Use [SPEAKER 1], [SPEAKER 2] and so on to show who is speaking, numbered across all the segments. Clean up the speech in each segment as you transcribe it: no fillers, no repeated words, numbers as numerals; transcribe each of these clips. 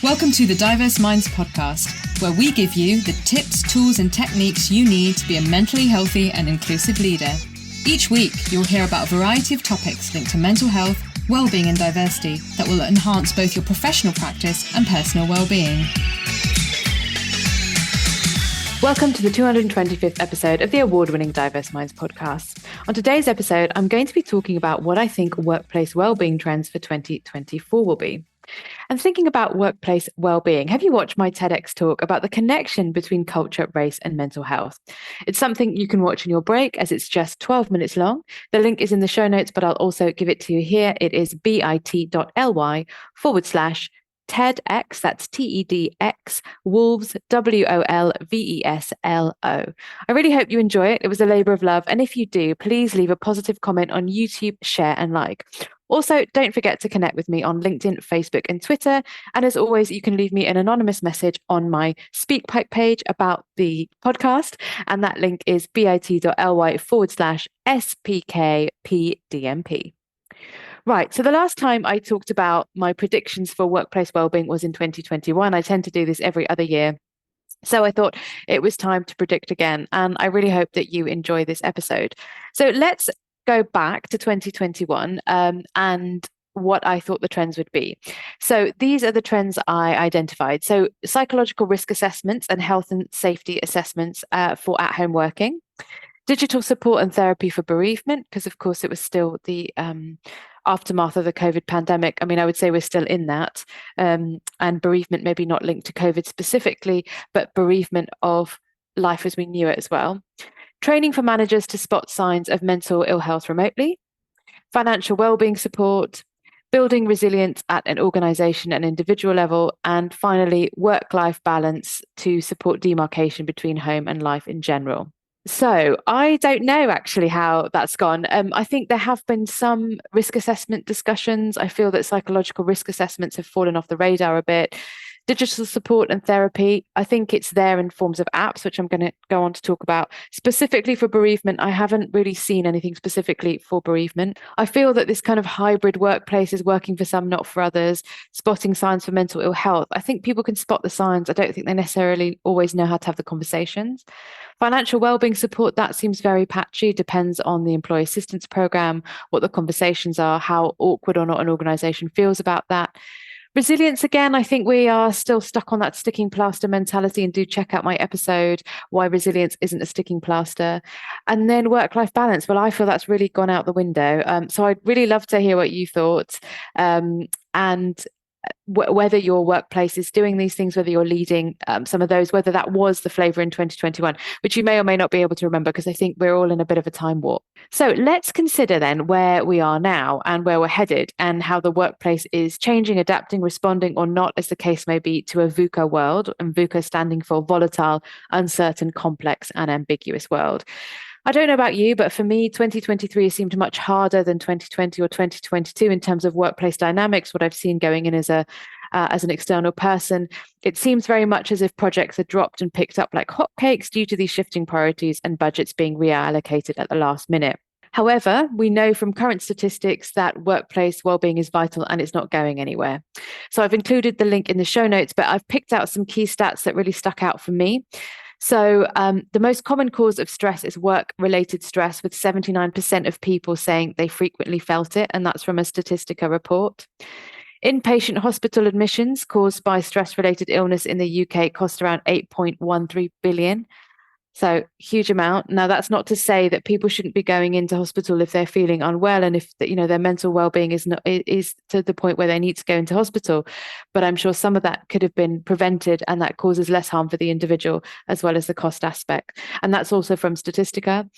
[SPEAKER 1] Welcome to the Diverse Minds podcast, where we give you the tips, tools, and techniques you need to be a mentally healthy and inclusive leader. Each week, you'll hear about a variety of topics linked to mental health, wellbeing, and diversity that will enhance both your professional practice and personal wellbeing. Welcome to the 225th episode of the award-winning Diverse Minds podcast. On today's episode, I'm going to be talking about what I think workplace wellbeing trends for 2024 will be. And thinking about workplace wellbeing, have you watched my TEDx talk about the connection between culture, race, and mental health? It's something you can watch in your break as it's just 12 minutes long. The link is in the show notes, but I'll also give it to you here. It is bit.ly/TEDx, that's TEDx, Wolves, WOLVESLO. I really hope you enjoy it. It was a labor of love. And if you do, please leave a positive comment on YouTube, share, and like. Also, don't forget to connect with me on LinkedIn, Facebook, and Twitter. And as always, you can leave me an anonymous message on my SpeakPipe page about the podcast. And that link is bit.ly/SPKPDMP. Right. So the last time I talked about my predictions for workplace wellbeing was in 2021. I tend to do this every other year. So I thought it was time to predict again. And I really hope that you enjoy this episode. So let's go back to 2021 and what I thought the trends would be. So these are the trends I identified. So psychological risk assessments and health and safety assessments for at-home working, digital support and therapy for bereavement, because of course it was still the aftermath of the COVID pandemic. I mean, I would say we're still in that, and bereavement maybe not linked to COVID specifically, but bereavement of life as we knew it as well. Training for managers to spot signs of mental ill health remotely, financial wellbeing support, building resilience at an organization and individual level, and finally, work-life balance to support demarcation between home and life in general. So I don't know actually how that's gone. I think there have been some risk assessment discussions. I feel that psychological risk assessments have fallen off the radar a bit. Digital support and therapy, I think it's there in forms of apps, which I'm going to go on to talk about. Specifically for bereavement, I haven't really seen anything specifically for bereavement. I feel that this kind of hybrid workplace is working for some, not for others. Spotting signs for mental ill health. I think people can spot the signs. I don't think they necessarily always know how to have the conversations. Financial wellbeing support, that seems very patchy, depends on the employee assistance program, what the conversations are, how awkward or not an organization feels about that. Resilience, again, I think we are still stuck on that sticking plaster mentality, and do check out my episode, Why Resilience Isn't a Sticking Plaster. And then work-life balance. Well, I feel that's really gone out the window. So I'd really love to hear what you thought, and whether your workplace is doing these things, whether you're leading some of those, whether that was the flavor in 2021, which you may or may not be able to remember, because I think we're all in a bit of a time warp. So let's consider then where we are now and where we're headed, and how the workplace is changing, adapting, responding, or not, as the case may be, to a VUCA world, and VUCA standing for volatile, uncertain, complex, and ambiguous world. I don't know about you, but for me, 2023 seemed much harder than 2020 or 2022 in terms of workplace dynamics. What I've seen going in as an external person, it seems very much as if projects are dropped and picked up like hotcakes due to these shifting priorities and budgets being reallocated at the last minute. However, we know from current statistics that workplace wellbeing is vital and it's not going anywhere. So I've included the link in the show notes, but I've picked out some key stats that really stuck out for me. So the most common cause of stress is work-related stress, with 79% of people saying they frequently felt it, and that's from a Statistica report. Inpatient hospital admissions caused by stress-related illness in the UK cost around 8.13 billion. So huge amount. Now, that's not to say that people shouldn't be going into hospital if they're feeling unwell, and if their mental well-being is to the point where they need to go into hospital. But I'm sure some of that could have been prevented, and that causes less harm for the individual, as well as the cost aspect. And that's also from Statistica.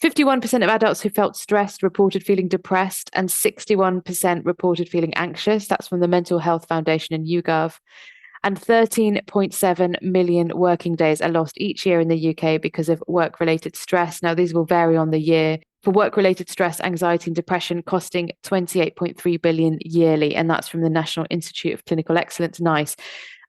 [SPEAKER 1] 51% of adults who felt stressed reported feeling depressed, and 61% reported feeling anxious. That's from the Mental Health Foundation in YouGov. And 13.7 million working days are lost each year in the UK because of work-related stress. Now, these will vary on the year. For work-related stress, anxiety and depression costing 28.3 billion yearly, and that's from the National Institute of Clinical Excellence, NICE.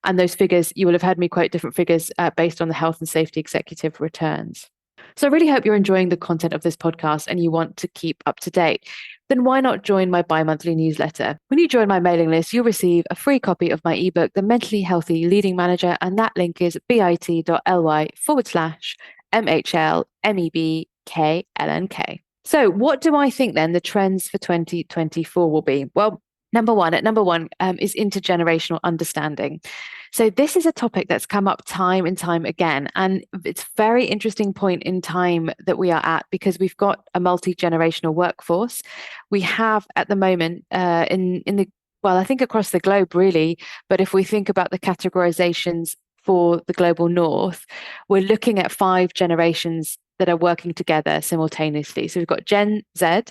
[SPEAKER 1] And those figures, you will have heard me quote different figures based on the Health and Safety Executive returns. So I really hope you're enjoying the content of this podcast and you want to keep up to date. Then why not join my bi-monthly newsletter? When you join my mailing list, you'll receive a free copy of my ebook, The Mentally Healthy Leading Manager, and that link is bit.ly/MHLMEBKLNK. So what do I think then the trends for 2024 will be? Well, number one is intergenerational understanding. So this is a topic that's come up time and time again, and it's a very interesting point in time that we are at because we've got a multi-generational workforce. We have at the moment I think across the globe really, but if we think about the categorizations for the global north, we're looking at 5 generations that are working together simultaneously. So we've got Gen Z,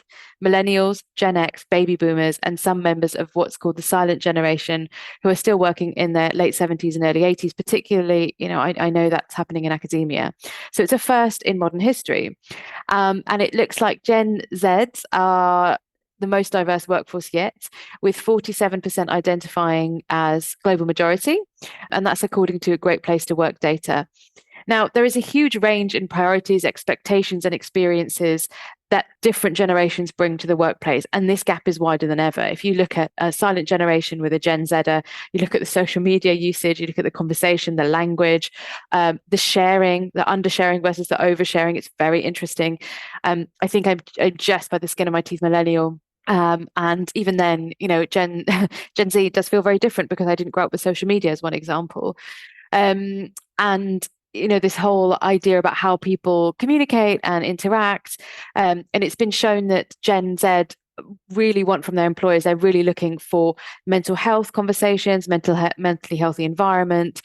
[SPEAKER 1] millennials, Gen X, baby boomers, and some members of what's called the silent generation who are still working in their late 70s and early 80s, particularly, I know that's happening in academia. So it's a first in modern history. And it looks like Gen Zs are the most diverse workforce yet, with 47% identifying as global majority. And that's according to Great Place to Work data. Now, there is a huge range in priorities, expectations, and experiences that different generations bring to the workplace. And this gap is wider than ever. If you look at a silent generation with a Gen Zer, you look at the social media usage, you look at the conversation, the language, the sharing, the undersharing versus the oversharing. It's very interesting. I think I'm just by the skin of my teeth millennial. And even then, Gen Z does feel very different because I didn't grow up with social media as one example. And this whole idea about how people communicate and interact. And it's been shown that Gen Z really want from their employers, they're really looking for mental health conversations, mentally healthy environment,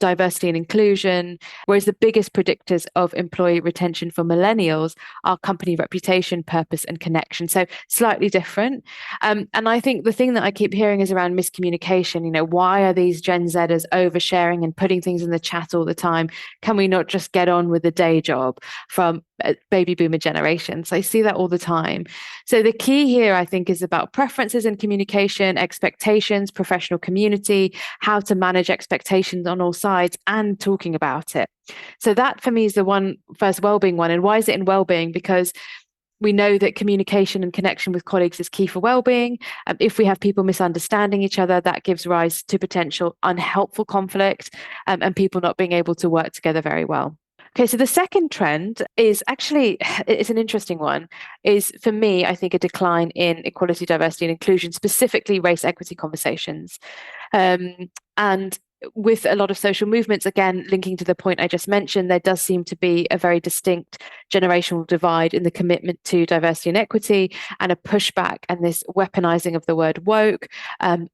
[SPEAKER 1] diversity and inclusion, whereas the biggest predictors of employee retention for millennials are company reputation, purpose, and connection. So slightly different. And I think the thing that I keep hearing is around miscommunication. Why are these Gen Zers oversharing and putting things in the chat all the time? Can we not just get on with the day job from baby boomer generations? I see that all the time. So the key here, I think, is about preferences and communication, expectations, professional community, how to manage expectations on all sides, and talking about it. So that for me is the first wellbeing one. And why is it in wellbeing? Because we know that communication and connection with colleagues is key for well-being. If we have people misunderstanding each other, that gives rise to potential unhelpful conflict and people not being able to work together very well. Okay, so the second trend is actually, it's an interesting one, is for me, I think a decline in equality, diversity, and inclusion, specifically race equity conversations. And with a lot of social movements, again, linking to the point I just mentioned, there does seem to be a very distinct generational divide in the commitment to diversity and equity and a pushback and this weaponizing of the word woke and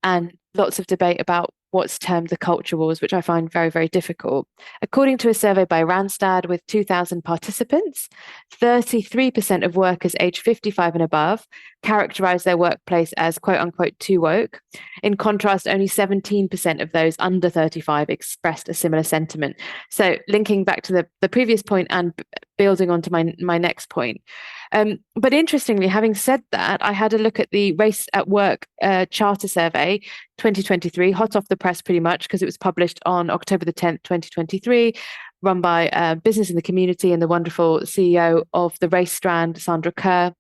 [SPEAKER 1] lots of debate about what's termed the culture wars, which I find very, very difficult. According to a survey by Randstad with 2,000 participants, 33% of workers aged 55 and above characterize their workplace as quote unquote too woke. In contrast, only 17% of those under 35 expressed a similar sentiment. So linking back to the previous point and building onto my next point. But interestingly, having said that, I had a look at the Race at Work Charter Survey 2023, hot off the press pretty much, because it was published on October the 10th, 2023, run by Business in the Community and the wonderful CEO of the Race Strand, Sandra Kerr.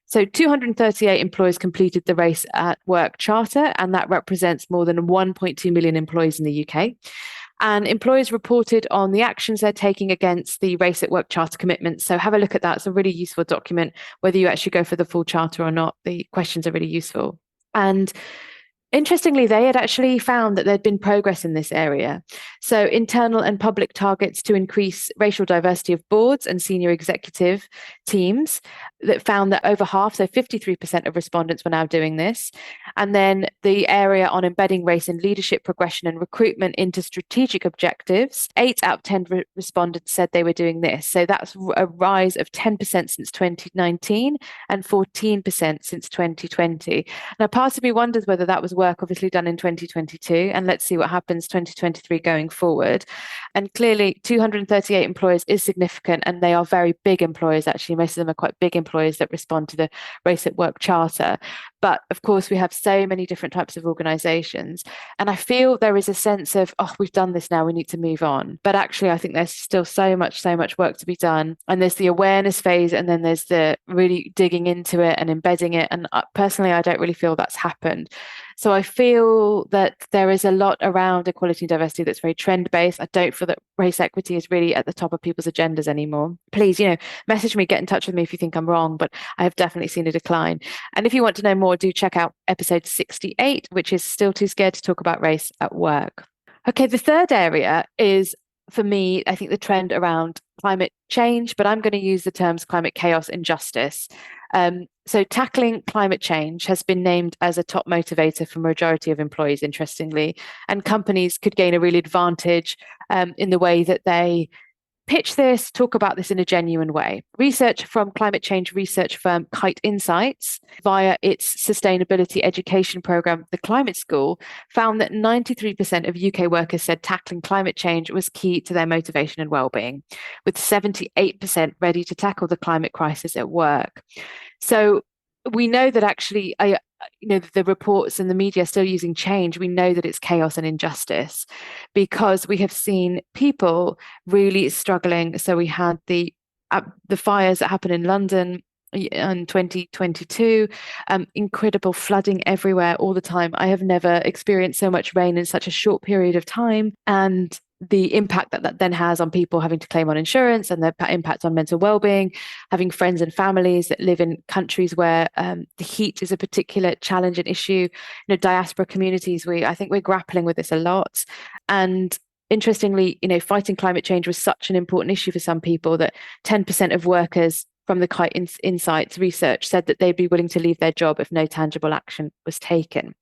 [SPEAKER 1] So 238 employers completed the Race at Work Charter, and that represents more than 1.2 million employees in the UK. And employers reported on the actions they're taking against the Race at Work Charter commitments. So have a look at that. It's a really useful document, whether you actually go for the full charter or not. The questions are really useful. And interestingly, they had actually found that there'd been progress in this area. So internal and public targets to increase racial diversity of boards and senior executive teams that found that over half, so 53% of respondents were now doing this. And then the area on embedding race in leadership progression and recruitment into strategic objectives, 8 out of 10 respondents said they were doing this. So that's a rise of 10% since 2019 and 14% since 2020. Now, part of me wonders whether that was work obviously done in 2022, and let's see what happens 2023 going forward. And clearly 238 employers is significant, and they are very big employers. Actually, most of them are quite big employers that respond to the Race at Work Charter. But of course, we have so many different types of organizations. And I feel there is a sense of, oh, we've done this now, we need to move on. But actually, I think there's still so much work to be done. And there's the awareness phase, and then there's the really digging into it and embedding it. And personally, I don't really feel that's happened. So I feel that there is a lot around equality and diversity that's very trend-based. I don't feel that race equity is really at the top of people's agendas anymore. Please, message me, get in touch with me if you think I'm wrong, but I have definitely seen a decline. And if you want to know more, do check out episode 68, which is Still Too Scared to Talk About Race at Work. Okay, the third area is, for me, I think the trend around climate change, but I'm going to use the terms climate chaos and justice. So tackling climate change has been named as a top motivator for a majority of employees, interestingly, and companies could gain a real advantage in the way that they pitch this, talk about this in a genuine way. Research from climate change research firm Kite Insights via its sustainability education program, the Climate School, found that 93% of UK workers said tackling climate change was key to their motivation and well-being, with 78% ready to tackle the climate crisis at work. So we know that actually, the reports and the media are still using change. We know that it's chaos and injustice because we have seen people really struggling. So we had the fires that happened in London in 2022, incredible flooding everywhere all the time. I have never experienced so much rain in such a short period of time, and the impact that then has on people having to claim on insurance, and the impact on mental well-being, having friends and families that live in countries where the heat is a particular challenge and issue. Diaspora communities, I think we're grappling with this a lot. And interestingly, fighting climate change was such an important issue for some people that 10% of workers from the Kite Insights research said that they'd be willing to leave their job if no tangible action was taken.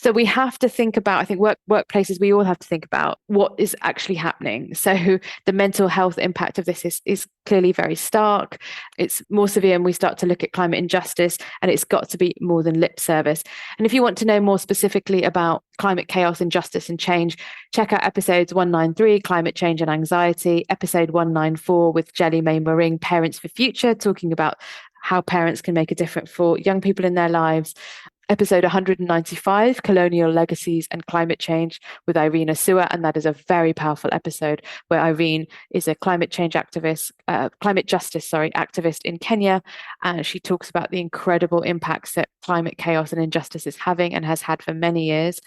[SPEAKER 1] So we have to think about, I think workplaces, we all have to think about what is actually happening. So the mental health impact of this is clearly very stark. It's more severe, and we start to look at climate injustice, and it's got to be more than lip service. And if you want to know more specifically about climate chaos, injustice and change, check out episodes 193, Climate Change and Anxiety, episode 194 with Jelly May Moring, Parents for Future, talking about how parents can make a difference for young people in their lives. Episode 195, Colonial Legacies and Climate Change with Irene Asua. And that is a very powerful episode where Irene is a climate justice activist in Kenya. And she talks about the incredible impacts that climate chaos and injustice is having and has had for many years.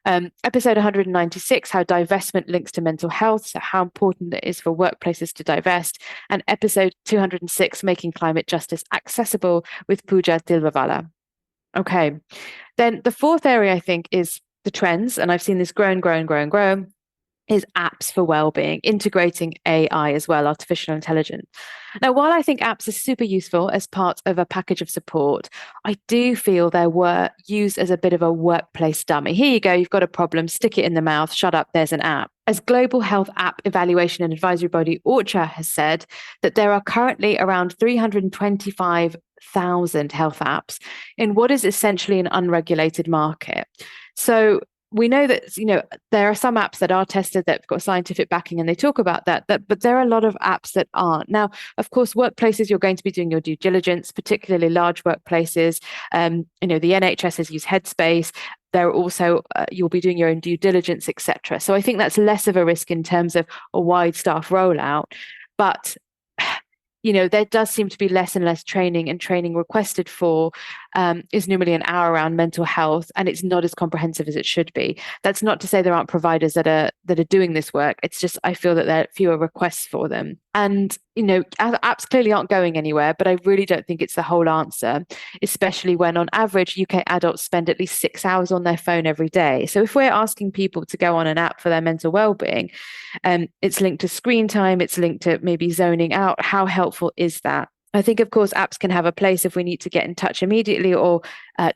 [SPEAKER 1] Episode 196, how divestment links to mental health, so how important it is for workplaces to divest. And episode 206, making climate justice accessible with Pooja Dilwala. Okay, then the fourth area, I think, is the trends, and I've seen this grow, is apps for well-being, integrating AI as well, artificial intelligence. Now, while I think apps are super useful as part of a package of support, I do feel they were used as a bit of a workplace dummy. Here you go, you've got a problem, stick it in the mouth, shut up, there's an app. As Global Health App Evaluation and Advisory Body ORCHA has said, that there are currently around 325,000 health apps in what is essentially an unregulated market. So we know that there are some apps that are tested that have got scientific backing, and they talk about that, but there are a lot of apps that aren't. Now, of course, workplaces, you're going to be doing your due diligence, particularly large workplaces. The NHS has used Headspace. There are also you'll be doing your own due diligence, etc. So I think that's less of a risk in terms of a wide staff rollout, but there does seem to be less and less training, and training requested for is normally an hour around mental health, and it's not as comprehensive as it should be. That's not to say there aren't providers that are doing this work. It's just I feel that there are fewer requests for them. And apps clearly aren't going anywhere, but I really don't think it's the whole answer, especially when on average UK adults spend at least 6 hours on their phone every day. So if we're asking people to go on an app for their mental well-being, it's linked to screen time, it's linked to maybe zoning out. How helpful is that? I think, of course, apps can have a place if we need to get in touch immediately, or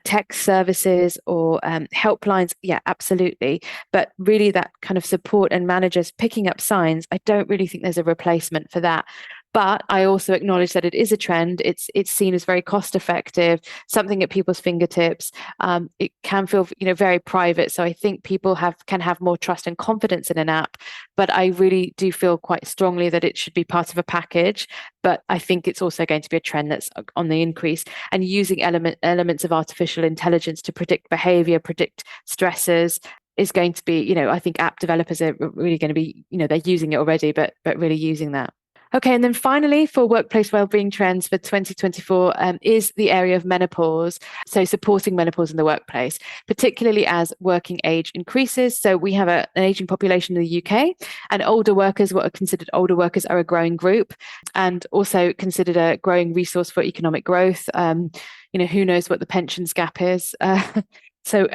[SPEAKER 1] text services or helplines. Yeah, absolutely. But really that kind of support and managers picking up signs, I don't really think there's a replacement for that. But I also acknowledge that it is a trend. It's seen as very cost effective, something at people's fingertips. It can feel, very private. So I think people can have more trust and confidence in an app. But I really do feel quite strongly that it should be part of a package. But I think it's also going to be a trend that's on the increase, and using elements of artificial intelligence to predict behavior, predict stresses is going to be, I think app developers are really going to be, they're using it already, but really using that. Okay, and then finally, for workplace wellbeing trends for 2024 is the area of menopause. So supporting menopause in the workplace, particularly as working age increases. So we have an aging population in the UK, and older workers, what are considered older workers, are a growing group, and also considered a growing resource for economic growth. Who knows what the pensions gap is? So,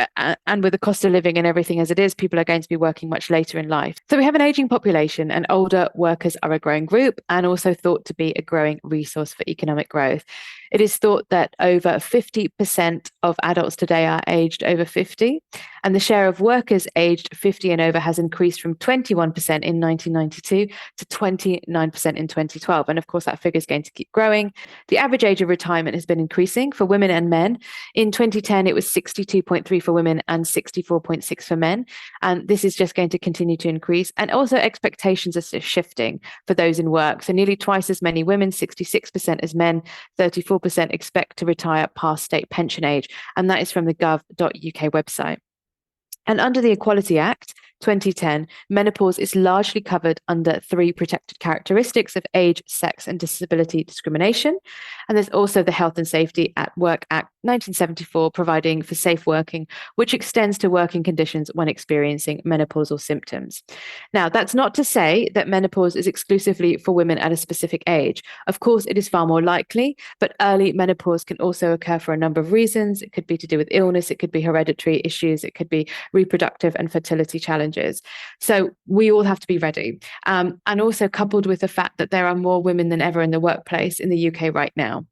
[SPEAKER 1] and with the cost of living and everything as it is, people are going to be working much later in life. So we have an aging population, and older workers are a growing group and also thought to be a growing resource for economic growth. It is thought that over 50% of adults today are aged over 50, and the share of workers aged 50 and over has increased from 21% in 1992 to 29% in 2012. And of course, that figure is going to keep growing. The average age of retirement has been increasing for women and men. In 2010, it was 62.3 for women and 64.6 for men. And this is just going to continue to increase. And also expectations are shifting for those in work. So nearly twice as many women, 66% as men, 34% expect to retire past state pension age. And that is from the gov.uk website. And under the Equality Act 2010, menopause is largely covered under 3 protected characteristics of age, sex, and disability discrimination. And there's also the Health and Safety at Work Act 1974, providing for safe working, which extends to working conditions when experiencing menopausal symptoms. Now, that's not to say that menopause is exclusively for women at a specific age. Of course, it is far more likely, but early menopause can also occur for a number of reasons. It could be to do with illness, it could be hereditary issues, it could be reproductive and fertility challenges. So we all have to be ready. And also coupled with the fact that there are more women than ever in the workplace in the UK right now.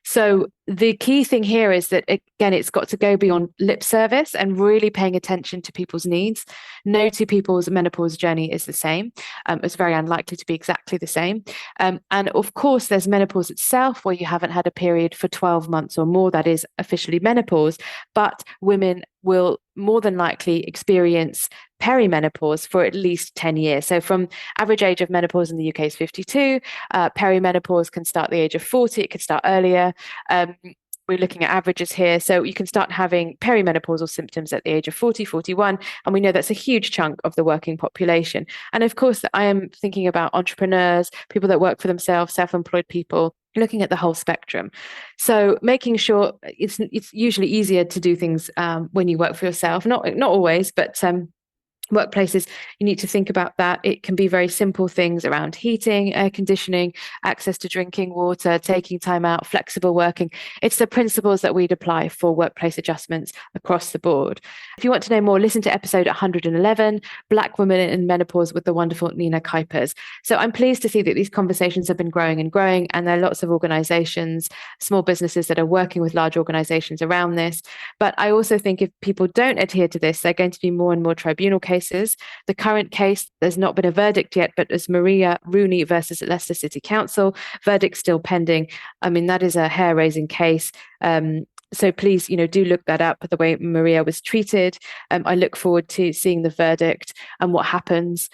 [SPEAKER 1] So the key thing here is that, again, it's got to go beyond lip service and really paying attention to people's needs. No two people's menopause journey is the same. It's very unlikely to be exactly the same. And of course, there's menopause itself, where you haven't had a period for 12 months or more. That is officially menopause. But women will more than likely experience perimenopause for at least 10 years. So from average age of menopause in the UK is 52. Perimenopause can start at the age of 40. It could start earlier. We're looking at averages here. So you can start having perimenopausal symptoms at the age of 40, 41. And we know that's a huge chunk of the working population. And of course, I am thinking about entrepreneurs, people that work for themselves, self-employed people, looking at the whole spectrum. So making sure it's usually easier to do things when you work for yourself. Not always, but workplaces, you need to think about that. It can be very simple things around heating, air conditioning, access to drinking water, taking time out, flexible working. It's the principles that we'd apply for workplace adjustments across the board. If you want to know more, listen to episode 111, Black Women in Menopause, with the wonderful Nina Kuipers. So I'm pleased to see that these conversations have been growing and growing, and there are lots of organizations, small businesses that are working with large organizations around this. But I also think if people don't adhere to this, there are going to be more and more tribunal cases. The current case, there's not been a verdict yet, but as Maria Rooney versus Leicester City Council, verdict still pending. I mean, that is a hair-raising case. So please, do look that up, the way Maria was treated. I look forward to seeing the verdict and what happens,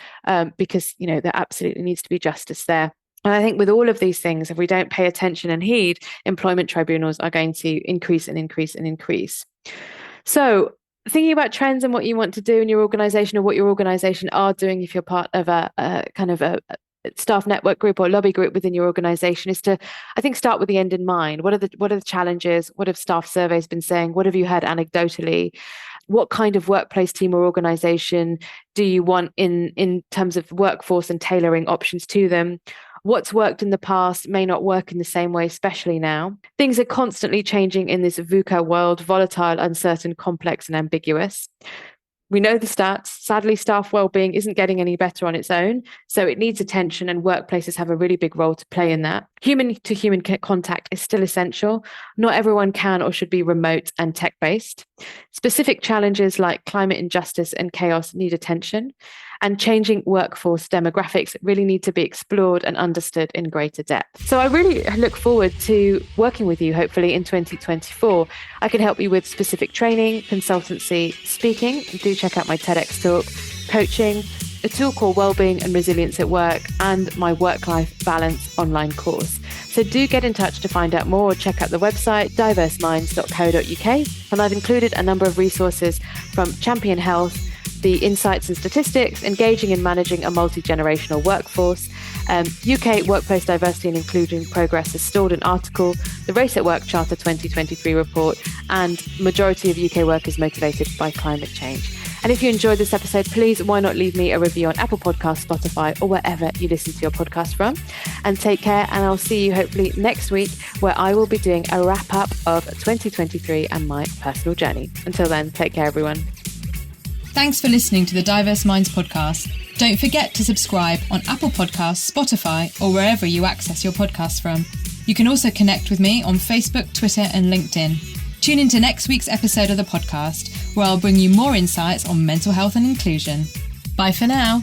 [SPEAKER 1] because, there absolutely needs to be justice there. And I think with all of these things, if we don't pay attention and heed, employment tribunals are going to increase and increase and increase. So thinking about trends and what you want to do in your organization, or what your organization are doing if you're part of a kind of a staff network group or lobby group within your organization, is to, I think, start with the end in mind. What are the challenges? What have staff surveys been saying? What have you heard anecdotally? What kind of workplace team or organization do you want in terms of workforce and tailoring options to them? What's worked in the past may not work in the same way, especially now. Things are constantly changing in this VUCA world: volatile, uncertain, complex, and ambiguous. We know the stats. Sadly, staff wellbeing isn't getting any better on its own, so it needs attention, and workplaces have a really big role to play in that. Human-to-human contact is still essential. Not everyone can or should be remote and tech-based. Specific challenges like climate injustice and chaos need attention, and changing workforce demographics really need to be explored and understood in greater depth. So I really look forward to working with you, hopefully in 2024. I can help you with specific training, consultancy, speaking. Do check out my TEDx talk, coaching, a tool called Wellbeing and Resilience at Work, and my work-life balance online course. So do get in touch to find out more. Check out the website, diverseminds.co.uk. And I've included a number of resources from Champion Health, the insights and statistics, engaging and managing a multi-generational workforce, UK Workplace Diversity and Inclusion Progress has stored an article, the Race at Work Charter 2023 report, and majority of UK workers motivated by climate change. And if you enjoyed this episode, please, why not leave me a review on Apple Podcasts, Spotify, or wherever you listen to your podcast from. And take care, and I'll see you hopefully next week, where I will be doing a wrap-up of 2023 and my personal journey. Until then, take care, everyone.
[SPEAKER 2] Thanks for listening to the Diverse Minds podcast. Don't forget to subscribe on Apple Podcasts, Spotify, or wherever you access your podcasts from. You can also connect with me on Facebook, Twitter, and LinkedIn. Tune into next week's episode of the podcast, where I'll bring you more insights on mental health and inclusion. Bye for now.